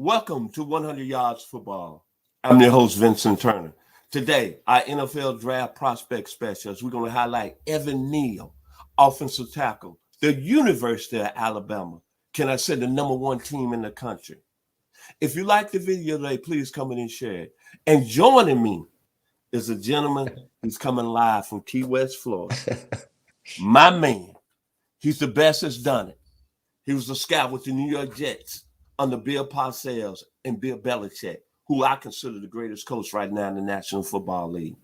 Welcome to 100 Yards Football. I'm your host, Vincent Turner. Today, our NFL Draft Prospect Specials, we're going to highlight Evan Neal, offensive tackle, the University of Alabama. Can I say the number one team in the country? If you like the video today, please come in and share it. And joining me is a gentleman who's coming live from Key West, Florida. My man, he's the best that's done it. He was a scout with the New York Jets under Bill Parcells and Bill Belichick, who I consider the greatest coach right now in the National Football League.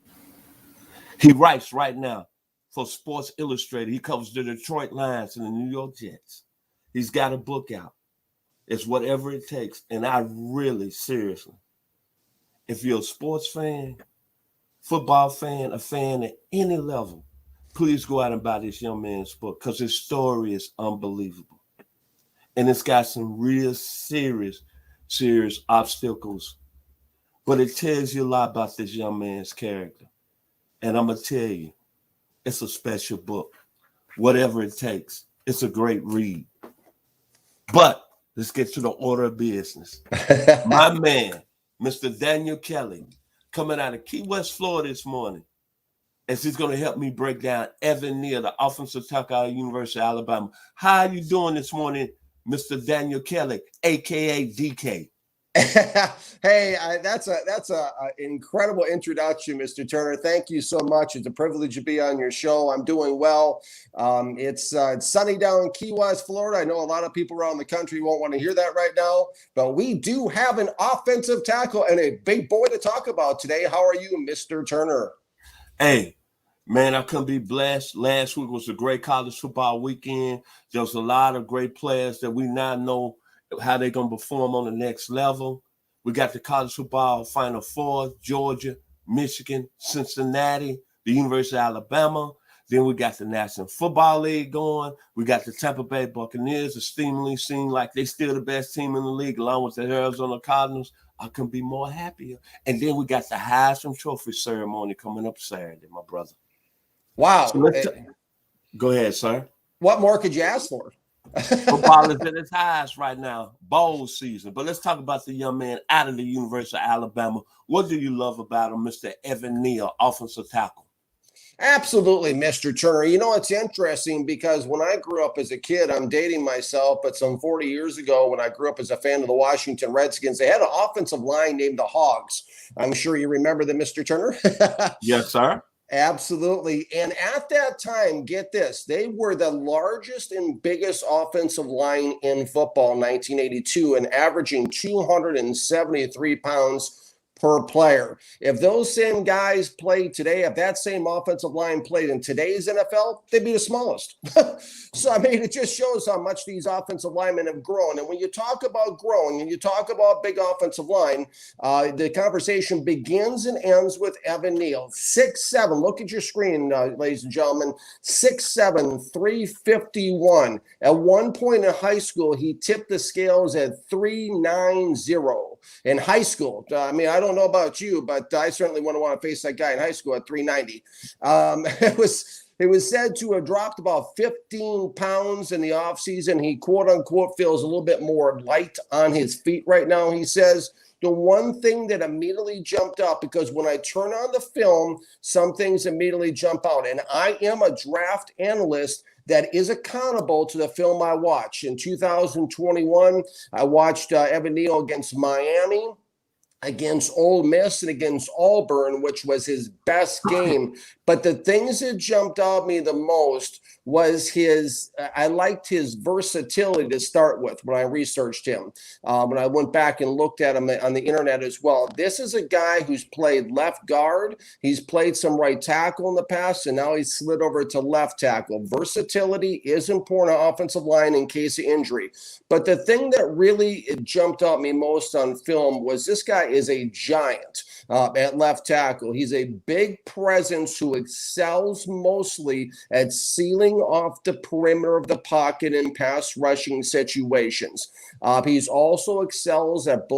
He writes right now for Sports Illustrated. He covers the Detroit Lions and the New York Jets. He's got a book out. It's Whatever It Takes. And I really, seriously, if you're a sports fan, football fan, a fan at any level, please go out and buy this young man's book because his story is unbelievable. And it's got some real serious obstacles. But it tells you a lot about this young man's character. And I'm going to tell you, it's a special book. Whatever it takes. It's a great read. But let's get to the order of business. My man, Mr. Daniel Kelly, coming out of Key West, Florida this morning. And he's going to help me break down Evan Neal, the offensive tackle out of University of Alabama. How are you doing this morning, Mr. Daniel Kelly, a.k.a. DK? Hey, that's a incredible introduction, Mr. Turner. Thank you so much. It's a privilege to be on your show. I'm doing well. It's sunny down in Key West, Florida. I know a lot of people around the country won't want to hear that right now, but we do have an offensive tackle and a big boy to talk about today. How are you, Mr. Turner? Hey, man, I couldn't be blessed. Last week was a great college football weekend. There was a lot of great players that we now know how they're going to perform on the next level. We got the college football Final Four, Georgia, Michigan, Cincinnati, the University of Alabama. Then we got the National Football League going. We got the Tampa Bay Buccaneers, esteemingly seem like they're still the best team in the league, along with the Arizona Cardinals. I couldn't be more happier. And then we got the Heisman Trophy ceremony coming up Saturday, my brother. Wow. So go ahead, sir. What more could you ask for? Football is at its highest right now, bowl season. But let's talk about the young man out of the University of Alabama. What do you love about him, Mr. Evan Neal, offensive tackle? Absolutely, Mr. Turner. You know, it's interesting because when I grew up as a kid, I'm dating myself, but some 40 years ago, when I grew up as a fan of the Washington Redskins, they had an offensive line named the Hogs. I'm sure you remember them, Mr. Turner. Yes, sir. Absolutely. And at that time, get this, they were the largest and biggest offensive line in football in 1982 and averaging 273 pounds per player. If those same guys played today, if that same offensive line played in today's NFL, they'd be the smallest. So, I mean, it just shows how much these offensive linemen have grown. And when you talk about growing and you talk about big offensive line, the conversation begins and ends with Evan Neal. 6'7", look at your screen, ladies and gentlemen, 6'7", 351. At one point in high school, he tipped the scales at 390 in high school. I mean, I don't know about you, but I certainly wouldn't want to face that guy in high school at 390. It was said to have dropped about 15 pounds in the offseason. He, quote unquote, feels a little bit more light on his feet right now. He says, the one thing that immediately jumped out, because when I turn on the film, some things immediately jump out. And I am a draft analyst that is accountable to the film I watch. In 2021, I watched Evan Neal against Miami, against Ole Miss, and against Auburn, which was his best game. But the things that jumped out at me the most was I liked his versatility to start with when I researched him. When I went back and looked at him on the internet as well. This is a guy who's played left guard. He's played some right tackle in the past, and now he's slid over to left tackle. Versatility is important on offensive line in case of injury. But the thing that really jumped out at me most on film was this guy is a giant at left tackle. He's a big presence who excels mostly at sealing off the perimeter of the pocket in pass rushing situations. He's also excels at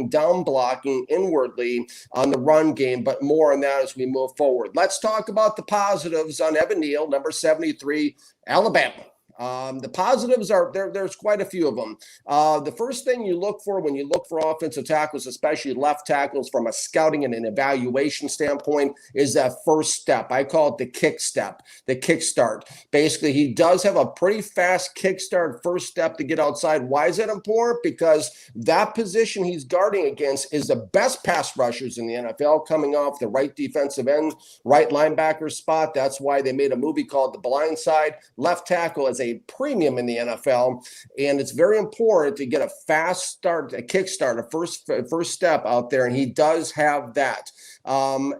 down blocking inwardly on the run game, but more on that as we move forward. Let's talk about the positives on Evan Neal, number 73, Alabama. The positives are there's quite a few of them. The first thing you look for when you look for offensive tackles, especially left tackles from a scouting and an evaluation standpoint, is that first step. I call it the kick step, the kickstart. Basically, he does have a pretty fast kickstart first step to get outside. Why is that important? Because that position he's guarding against is the best pass rushers in the NFL, coming off the right defensive end, right linebacker spot. That's why they made a movie called The Blind Side. Left tackle is a premium in the NFL, and it's very important to get a fast start, a kickstart, a first step out there, and he does have that.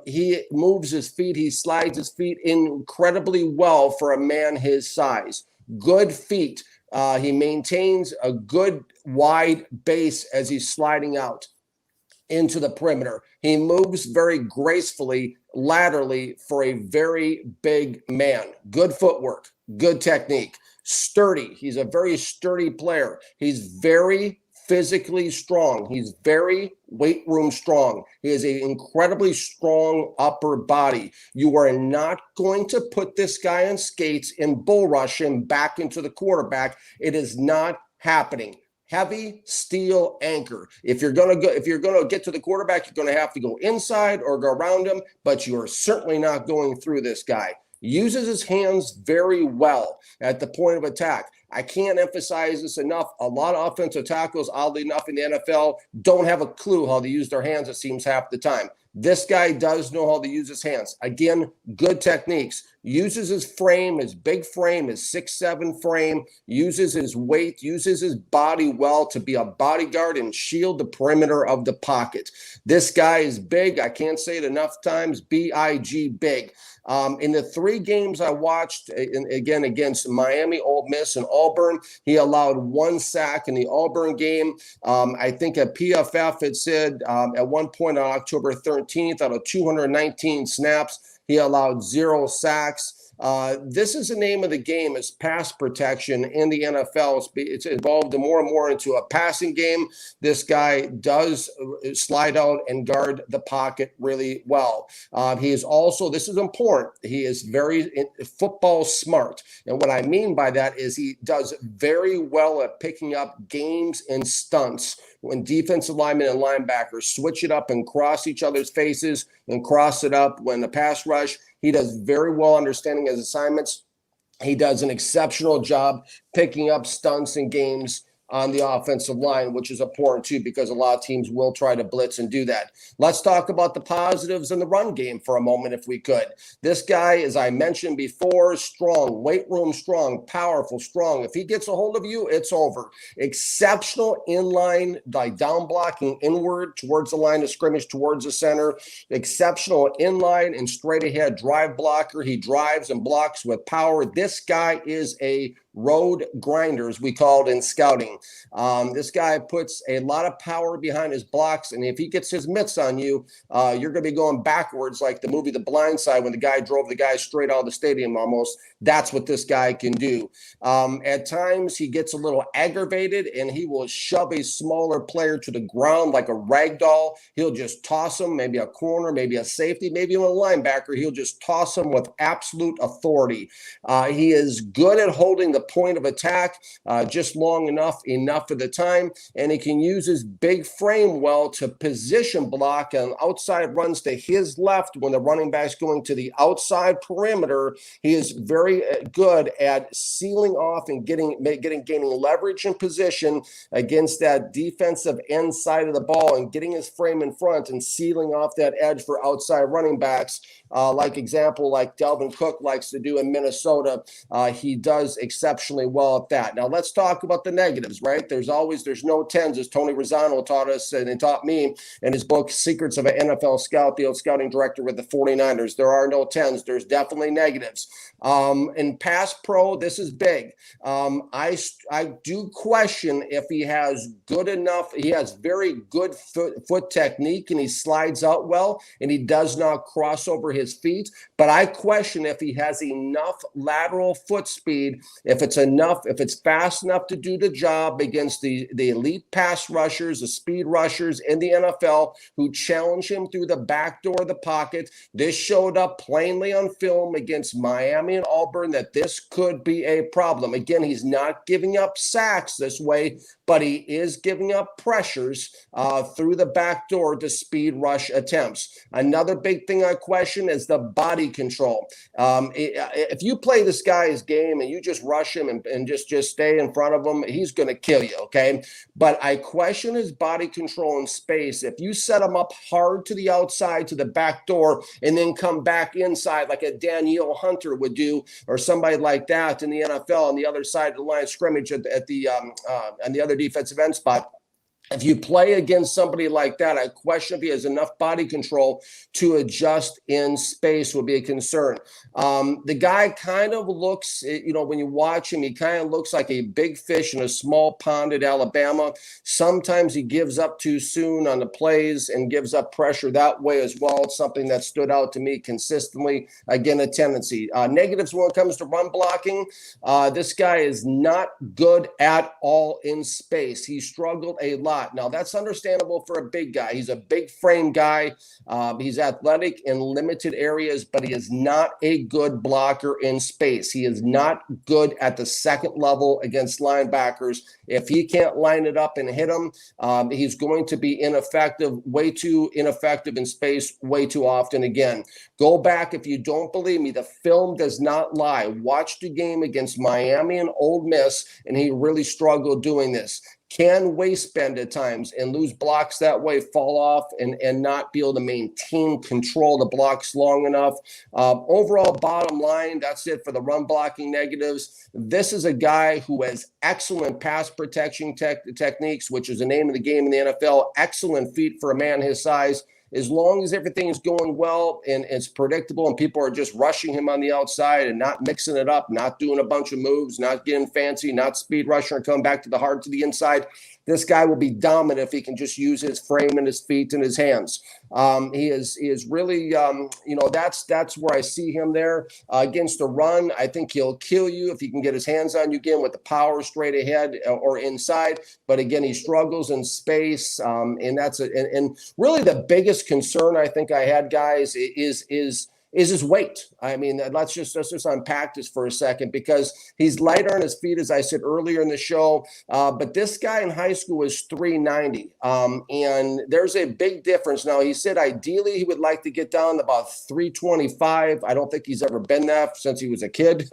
He moves his feet, he slides his feet incredibly well for a man his size. Good feet. He maintains a good wide base as he's sliding out into the perimeter. He moves very gracefully laterally for a very big man. Good footwork, good technique, sturdy. He's a very sturdy player. He's very physically strong. He's very weight room strong. He has an incredibly strong upper body. You are not going to put this guy on skates and bull rush him back into the quarterback. It is not happening. Heavy steel anchor. If you're gonna get to the quarterback, you're gonna have to go inside or go around him, but you are certainly not going through this guy. Uses his hands very well at the point of attack. I can't emphasize this enough. A lot of offensive tackles, oddly enough, in the NFL don't have a clue how to use their hands, it seems, half the time. This guy does know how to use his hands. Again, good techniques. Uses his frame, his big frame, his 6'7" frame, uses his weight, uses his body well to be a bodyguard and shield the perimeter of the pocket. This guy is big. I can't say it enough times. B-I-G, big. In the 3 games I watched, again, against Miami, Ole Miss, and Auburn, he allowed 1 sack in the Auburn game. I think at PFF it said at one point on October 13th, out of 219 snaps, he allowed 0 sacks. This is the name of the game, is pass protection in the NFL. It's evolved more and more into a passing game. This guy does slide out and guard the pocket really well. He is also, this is important, he is very football smart. And what I mean by that is he does very well at picking up games and stunts when defensive linemen and linebackers switch it up and cross each other's faces and cross it up when the pass rush. He does very well understanding his assignments. He does an exceptional job picking up stunts and games on the offensive line, which is important too, because a lot of teams will try to blitz and do that. Let's talk about the positives in the run game for a moment, if we could. This guy, as I mentioned before, strong, weight room strong, powerful, strong. If he gets a hold of you, it's over. Exceptional inline, like down blocking inward towards the line of scrimmage, towards the center. Exceptional inline and straight ahead drive blocker. He drives and blocks with power. This guy is a road grinders, we call it in scouting. This guy puts a lot of power behind his blocks, and if he gets his mitts on you, you're going to be going backwards like the movie The Blind Side when the guy drove the guy straight out of the stadium almost. That's what this guy can do. At times, he gets a little aggravated, and he will shove a smaller player to the ground like a rag doll. He'll just toss him, maybe a corner, maybe a safety, maybe even a linebacker. He'll just toss him with absolute authority. He is good at holding the point of attack just long enough for the time, and he can use his big frame well to position block and outside runs to his left when the running back's going to the outside perimeter. He is very good at sealing off and gaining leverage and position against that defensive end side of the ball and getting his frame in front and sealing off that edge for outside running backs. Like Dalvin Cook likes to do in Minnesota. He does exceptionally well at that. Now let's talk about the negatives, right? There's no tens, as Tony Rizzano taught us and taught me in his book, Secrets of an NFL Scout, the old scouting director with the 49ers. There are no tens. There's definitely negatives. In pass pro, this is big. I do question if he has good enough. He has very good foot technique, and he slides out well, and he does not cross over his feet. But I question if he has enough lateral foot speed, if if it's fast enough to do the job against the elite pass rushers, the speed rushers in the NFL who challenge him through the back door of the pocket. This showed up plainly on film against Miami and Auburn that this could be a problem. Again, he's not giving up sacks this way, but he is giving up pressures through the back door to speed rush attempts. Another big thing I question is the body control. If you play this guy's game and you just rush him and just stay in front of him, he's going to kill you, okay? But I question his body control in space. If you set him up hard to the outside, to the back door, and then come back inside like a Danielle Hunter would do, or somebody like that in the NFL on the other side of the line of scrimmage on the other defensive end spot. If you play against somebody like that, I question if he has enough body control to adjust in space would be a concern. The guy kind of looks, when you watch him, he kind of looks like a big fish in a small pond at Alabama. Sometimes he gives up too soon on the plays and gives up pressure that way as well. It's something that stood out to me consistently. Again, a tendency. Negatives when it comes to run blocking. This guy is not good at all in space. He struggled a lot. Now, that's understandable for a big guy. He's a big frame guy. He's athletic in limited areas, but he is not a good blocker in space. He is not good at the second level against linebackers. If he can't line it up and hit them, he's going to be ineffective, way too ineffective in space, way too often. Again, go back if you don't believe me. The film does not lie. Watch the game against Miami and Ole Miss, and he really struggled doing this. Can waist bend at times and lose blocks that way, fall off and not be able to maintain control of the blocks long enough. Overall bottom line, that's it for the run blocking negatives. This is a guy who has excellent pass protection techniques, which is the name of the game in the NFL. Excellent feet for a man his size. As long as everything is going well and it's predictable and people are just rushing him on the outside and not mixing it up, not doing a bunch of moves, not getting fancy, not speed rushing or coming back to the hard to the inside, this guy will be dominant if he can just use his frame and his feet and his hands. He is really, that's where I see him there. Against the run, I think he'll kill you if he can get his hands on you again with the power straight ahead or inside. But again, he struggles in space, and really the biggest concern I think I had, guys, is his weight. I mean, let's just unpack this for a second, because he's lighter on his feet, as I said earlier in the show. But this guy in high school was 390. And there's a big difference. Now, he said ideally he would like to get down to about 325. I don't think he's ever been that since he was a kid.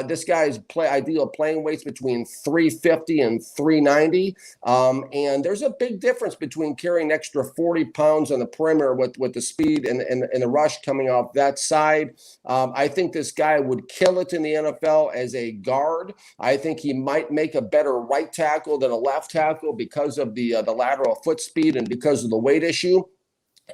This guy's ideal playing weights between 350 and 390. And there's a big difference between carrying an extra 40 pounds on the perimeter with the speed and the rush coming off that side. I think this guy would kill it in the NFL as a guard. I think he might make a better right tackle than a left tackle because of the lateral foot speed and because of the weight issue.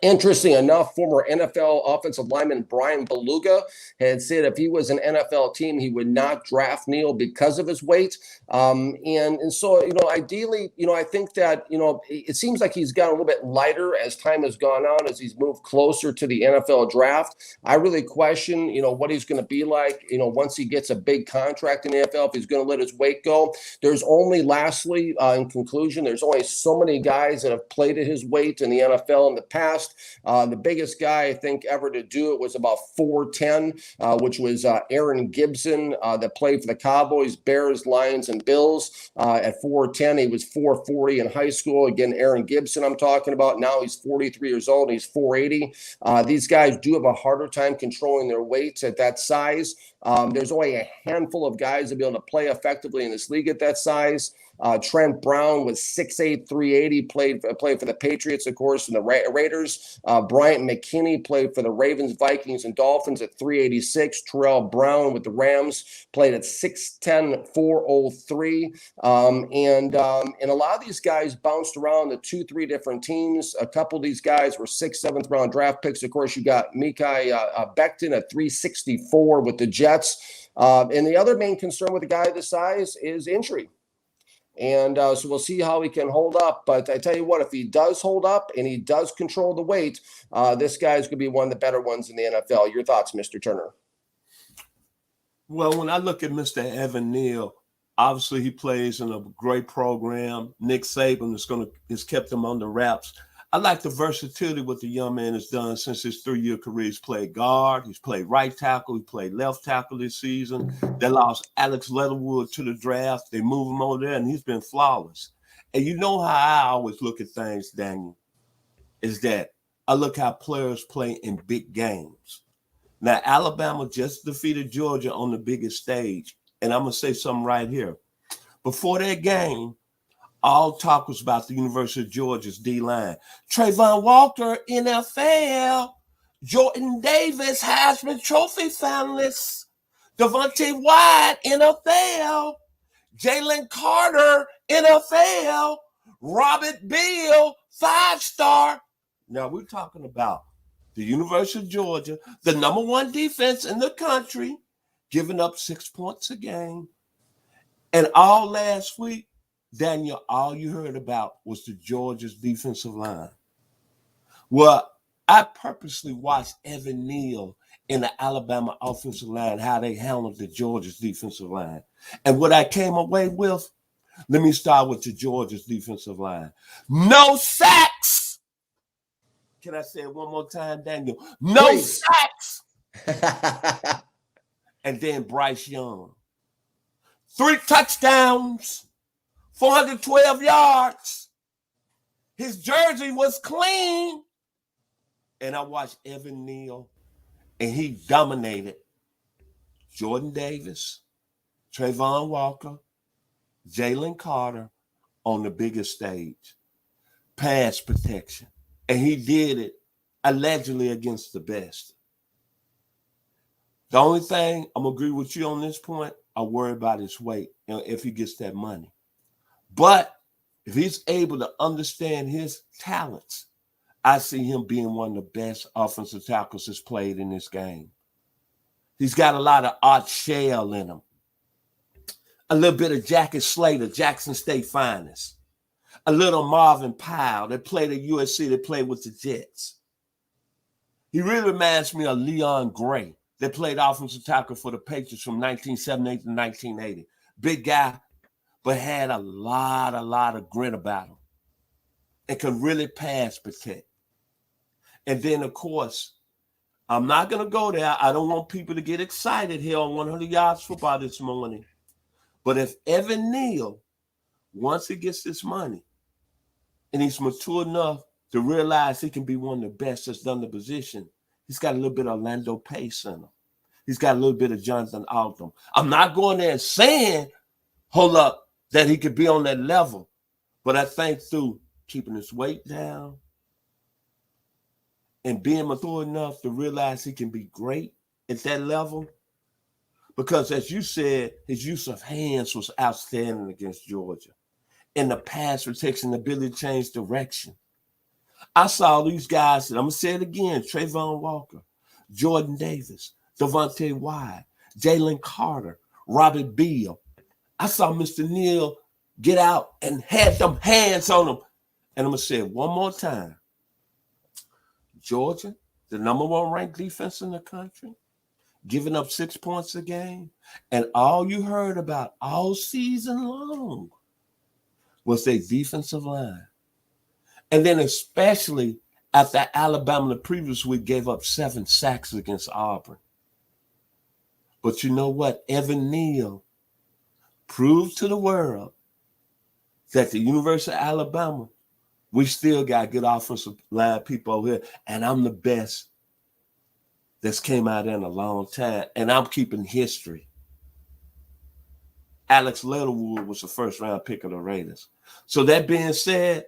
Interesting enough, former NFL offensive lineman Brian Bulaga had said if he was an NFL team, he would not draft Neal because of his weight. And so, ideally, I think that, it seems like he's gotten a little bit lighter as time has gone on, as he's moved closer to the NFL draft. I really question, what he's going to be like, once he gets a big contract in the NFL, if he's going to let his weight go. There's only, lastly, in conclusion, there's only so many guys that have played at his weight in the NFL in the past. The biggest guy I think ever to do it was about 4'10", which was Aaron Gibson that played for the Cowboys, Bears, Lions, and Bills. At 4'10", he was 440 in high school. Again, Aaron Gibson I'm talking about. Now he's 43 years old and he's 480. These guys do have a harder time controlling their weights at that size. There's only a handful of guys that be able to play effectively in this league at that size. Trent Brown was 6'8", 380, played for the Patriots, of course, and the Raiders. Bryant McKinney played for the Ravens, Vikings, and Dolphins at 386. Terrell Brown with the Rams played at 6'10", 403. And a lot of these guys bounced around the 2-3 different teams. A couple of these guys were 6th, 7th round draft picks. Of course, you got Mekhi Becton at 364 with the Jets. And the other main concern with a guy this size is injury. And so we'll see how he can hold up. But I tell you what, if he does hold up and he does control the weight, this guy's going to be one of the better ones in the NFL. Your thoughts, Mr. Turner? Well, when I look at Mr. Evan Neal, obviously he plays in a great program. Nick Saban has kept him under wraps. I like the versatility what the young man has done since his 3-year career. He's played guard, he's played right tackle, he played left tackle this season. They lost Alex Leatherwood to the draft. They moved him over there, and he's been flawless. And you know how I always look at things, Daniel, is that I look how players play in big games. Now, Alabama just defeated Georgia on the biggest stage. And I'm going to say something right here. Before that game, all talk was about the University of Georgia's D-line. Trayvon Walker, NFL. Jordan Davis, Heisman Trophy finalist. Devontae White, NFL. Jalen Carter, NFL. Robert Beal, 5-star. Now, we're talking about the University of Georgia, the number 1 defense in the country, giving up 6 points a game. And all last week, Daniel, all you heard about was the Georgia's defensive line. Well, I purposely watched Evan Neal in the Alabama offensive line, how they handled the Georgia's defensive line. And what I came away with, let me start with the Georgia's defensive line. No sacks. Can I say it one more time, Daniel? No Please. sacks. And then Bryce Young. 3 touchdowns, 412 yards. His jersey was clean. And I watched Evan Neal, and he dominated Jordan Davis, Trayvon Walker, Jalen Carter on the biggest stage. Pass protection. And he did it allegedly against the best. The only thing, I'm going to agree with you on this point, I worry about his weight, if he gets that money. But if he's able to understand his talents, I see him being one of the best offensive tackles that's played in this game. He's got a lot of Art Shell in him. A little bit of Jackie Slater, Jackson State finest. A little Marvin Powell that played at USC, that played with the Jets. He really reminds me of Leon Gray that played offensive tackle for the Patriots from 1978 to 1980. Big guy, but had a lot of grit about him and could really pass protect. And then, of course, I'm not going to go there. I don't want people to get excited here on 100 Yards Football this morning. But if Evan Neal, once he gets this money, and he's mature enough to realize he can be one of the best that's done the position, he's got a little bit of Orlando Pace in him. He's got a little bit of Jonathan Alton. I'm not going there and saying, hold up, that he could be on that level. But I think through keeping his weight down and being mature enough to realize he can be great at that level. Because as you said, his use of hands was outstanding against Georgia. And the pass protection, the ability to change direction. I saw these guys, and I'm going to say it again, Trayvon Walker, Jordan Davis, Devontae White, Jalen Carter, Robert Beal. I saw Mr. Neal get out and had them hands on him. And I'm going to say it one more time. Georgia, the number 1 ranked defense in the country, giving up 6 points a game. And all you heard about all season long was their defensive line. And then especially after Alabama the previous week gave up 7 sacks against Auburn. But you know what? Evan Neal proved to the world that the University of Alabama, we still got good offensive line people over here. And I'm the best that's came out in a long time. And I'm keeping history. Alex Leatherwood was the first-round pick of the Raiders. So that being said,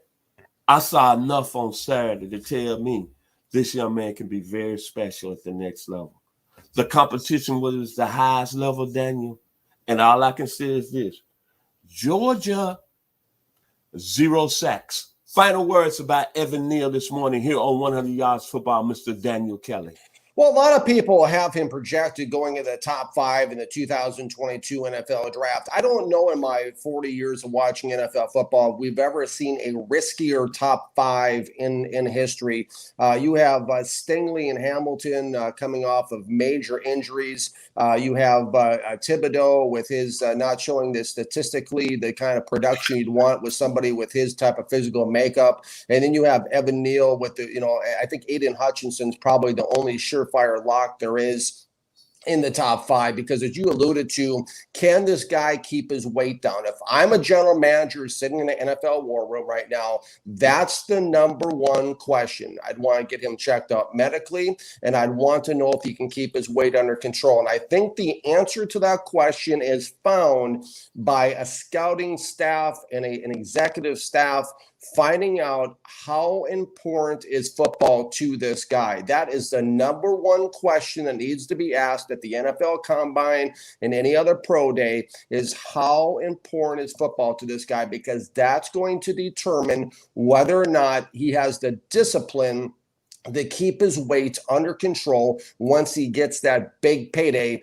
I saw enough on Saturday to tell me this young man can be very special at the next level. The competition was the highest level, Daniel. And all I can say is this. Georgia, 0 sacks. Final words about Evan Neal this morning here on 100 Yards Football, Mr. Daniel Kelly. Well, a lot of people have him projected going in the top 5 in the 2022 NFL draft. I don't know in my 40 years of watching NFL football if we've ever seen a riskier top 5 in history. You have Stingley and Hamilton coming off of major injuries. You have Thibodeau with his not showing this statistically the kind of production you'd want with somebody with his type of physical makeup. And then you have Evan Neal with I think Aiden Hutchinson's probably the only surefire lock there is in the top 5, because as you alluded to, can this guy keep his weight down? If I'm a general manager sitting in the NFL war room right now, that's the number one question. I'd want to get him checked out medically, and I'd want to know if he can keep his weight under control. And I think the answer to that question is found by a scouting staff and an executive staff finding out how important is football to this guy. That is the number one question that needs to be asked at the NFL Combine and any other pro day, is how important is football to this guy, because that's going to determine whether or not he has the discipline to keep his weight under control once he gets that big payday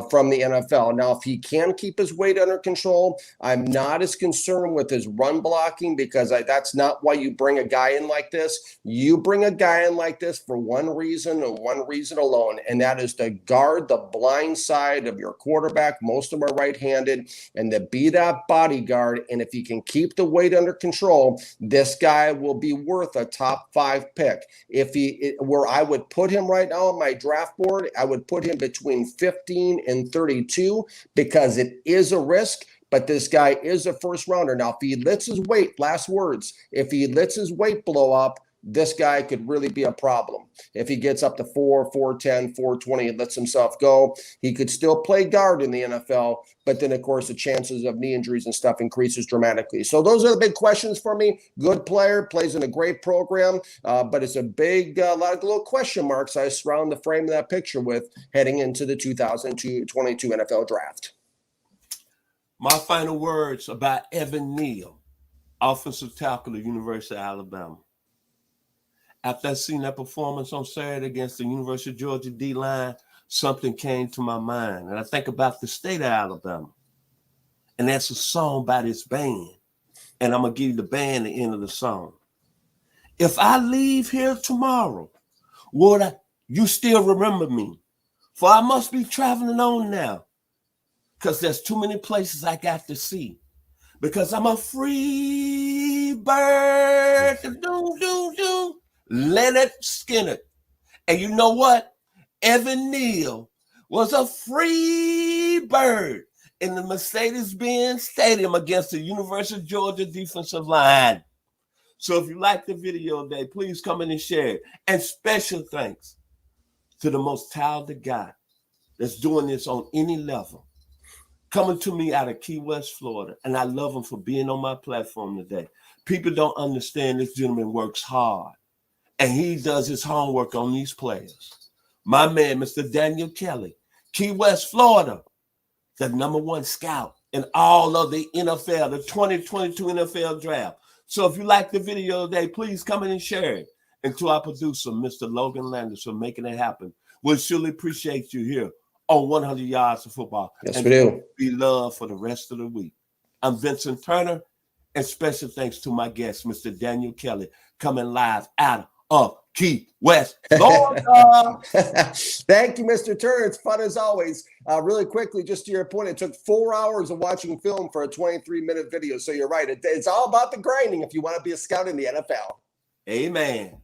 from the NFL. Now, if he can keep his weight under control, I'm not as concerned with his run blocking, because that's not why you bring a guy in like this. You bring a guy in like this for one reason and one reason alone, and that is to guard the blind side of your quarterback. Most of them are right-handed, and to be that bodyguard. And if he can keep the weight under control, this guy will be worth a top 5 pick. If where I would put him right now on my draft board, I would put him between 15 and 32, because it is a risk, but this guy is a first rounder. Now, if he lets his weight, last words, if he lets his weight blow up, this guy could really be a problem. If he gets up to 4'10", 420, and lets himself go, he could still play guard in the NFL. But then, of course, the chances of knee injuries and stuff increases dramatically. So those are the big questions for me. Good player, plays in a great program, but it's a big, lot of little question marks I surround the frame of that picture with heading into the 2022 NFL draft. My final words about Evan Neal, offensive tackle at the University of Alabama. After I seen that performance on Saturday against the University of Georgia D-line, something came to my mind. And I think about the state of Alabama. And that's a song by this band. And I'm going to give you the band at the end of the song. If I leave here tomorrow, would you still remember me? For I must be traveling on now, because there's too many places I got to see. Because I'm a free bird. Do. Leonard Skinner. And you know what? Evan Neal was a free bird in the Mercedes-Benz Stadium against the University of Georgia defensive line. So if you like the video today, please come in and share it. And special thanks to the most talented guy that's doing this on any level, coming to me out of Key West, Florida. And I love him for being on my platform today. People don't understand this gentleman works hard. And he does his homework on these players. My man, Mr. Daniel Kelly, Key West, Florida, the #1 scout in all of the NFL, the 2022 NFL draft. So if you like the video today, please come in and share it. And to our producer, Mr. Logan Landers, for making it happen. We'll surely appreciate you here on 100 Yards of Football. Yes, and we do. Be loved for the rest of the week. I'm Vincent Turner, and special thanks to my guest, Mr. Daniel Kelly, coming live out of Key West, Florida. Thank you, Mr. Turner. It's fun as always. Really quickly, just to your point, it took 4 hours of watching film for a 23-minute video. So you're right. It's all about the grinding if you want to be a scout in the NFL. Amen.